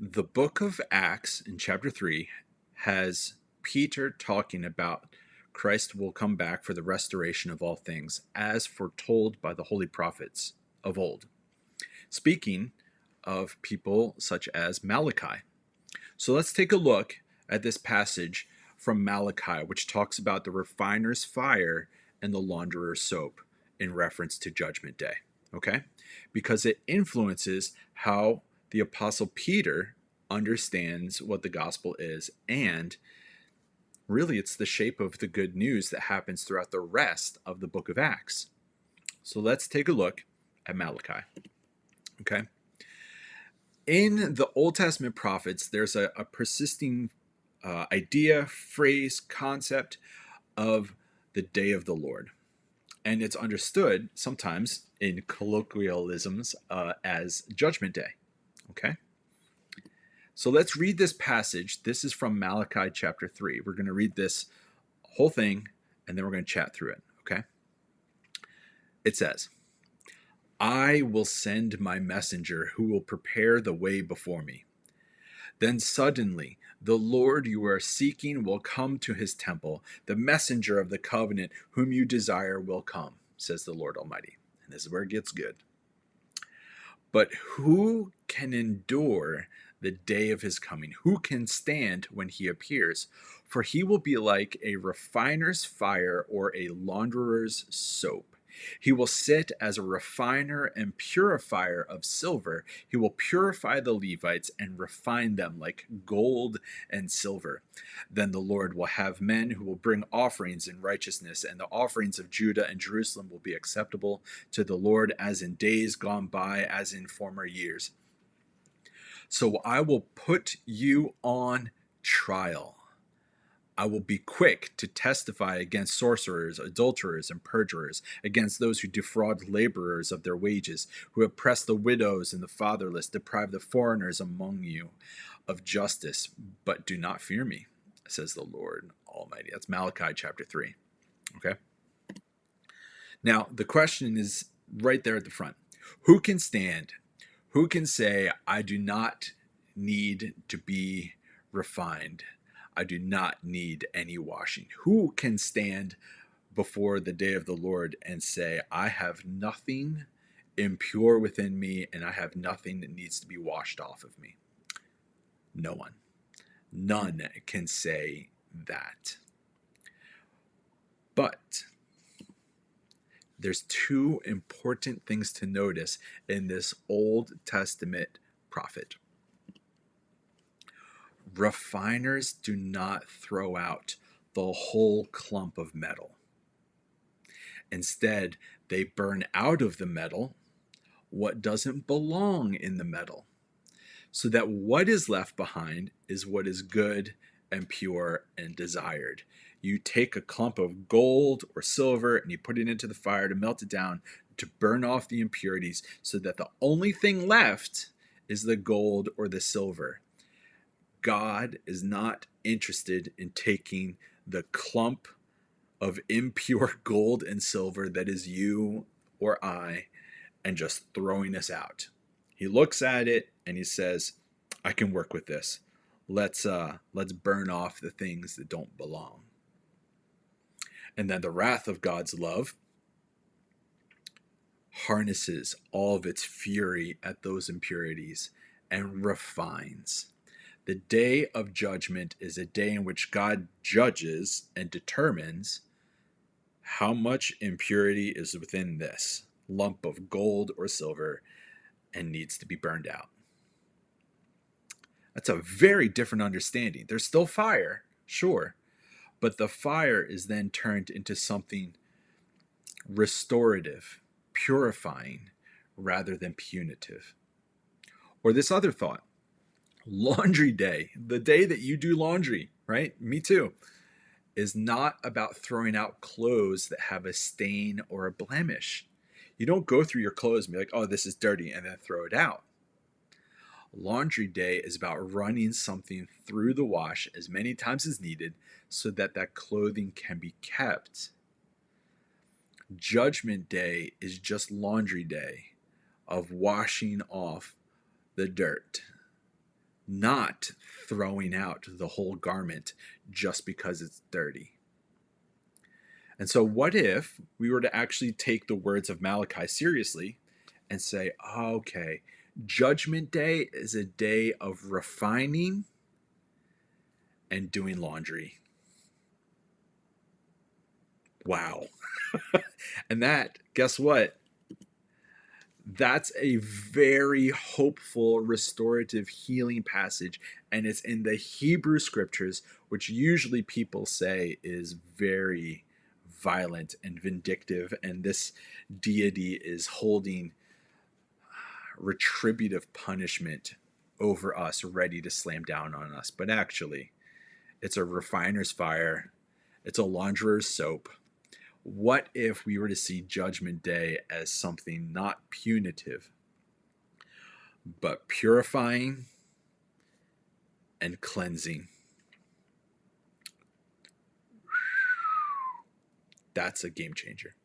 The book of Acts in chapter 3 has Peter talking about Christ will come back for the restoration of all things, as foretold by the holy prophets of old, speaking of people such as Malachi. So let's take a look at this passage from Malachi, which talks about the refiner's fire and the launderer's soap in reference to Judgment Day, okay? Because it influences how the Apostle Peter understands what the gospel is, and really it's the shape of the good news that happens throughout the rest of the book of Acts. So let's take a look at Malachi, okay? In the Old Testament prophets, there's a persisting idea, phrase, concept of the day of the Lord. And it's understood sometimes in colloquialisms as Judgment Day. Okay? So let's read this passage. This is from Malachi chapter 3. We're going to read this whole thing and then we're going to chat through it. Okay? It says, I will send my messenger who will prepare the way before me. Then suddenly the Lord you are seeking will come to his temple. The messenger of the covenant whom you desire will come, says the Lord Almighty. And this is where it gets good. But who can endure the day of his coming? Who can stand when he appears? For he will be like a refiner's fire or a launderer's soap. He will sit as a refiner and purifier of silver. He will purify the Levites and refine them like gold and silver. Then the Lord will have men who will bring offerings in righteousness, and the offerings of Judah and Jerusalem will be acceptable to the Lord as in days gone by, as in former years. So I will put you on trial. I will be quick to testify against sorcerers, adulterers, and perjurers, against those who defraud laborers of their wages, who oppress the widows and the fatherless, deprive the foreigners among you of justice, but do not fear me, says the Lord Almighty. That's Malachi chapter 3. Okay? Now, the question is right there at the front. Who can stand? Who can say, I do not need to be refined? I do not need any washing. Who can stand before the day of the Lord and say, I have nothing impure within me and I have nothing that needs to be washed off of me? No one. None can say that. But there's two important things to notice in this Old Testament prophet. Refiners do not throw out the whole clump of metal. Instead, they burn out of the metal what doesn't belong in the metal, so that what is left behind is what is good and pure and desired. You take a clump of gold or silver and you put it into the fire to melt it down, to burn off the impurities, so that the only thing left is the gold or the silver. God is not interested in taking the clump of impure gold and silver that is you or I and just throwing us out. He looks at it and he says, I can work with this. Let's burn off the things that don't belong. And then the wrath of God's love harnesses all of its fury at those impurities and refines. The day of judgment is a day in which God judges and determines how much impurity is within this lump of gold or silver and needs to be burned out. That's a very different understanding. There's still fire, sure, but the fire is then turned into something restorative, purifying, rather than punitive. Or this other thought. Laundry day, the day that you do laundry, right? Me too, is not about throwing out clothes that have a stain or a blemish. You don't go through your clothes and be like, oh, this is dirty, and then throw it out. Laundry day is about running something through the wash as many times as needed so that that clothing can be kept. Judgment day is just laundry day of washing off the dirt, not throwing out the whole garment just because it's dirty. And so, what if we were to actually take the words of Malachi seriously and say, okay, Judgment Day is a day of refining and doing laundry? Wow. And that, guess what? That's a very hopeful, restorative, healing passage. And it's in the Hebrew scriptures, which usually people say is very violent and vindictive. And this deity is holding retributive punishment over us, ready to slam down on us. But actually, it's a refiner's fire, it's a launderer's soap. What if we were to see Judgment Day as something not punitive, but purifying and cleansing? That's a game changer.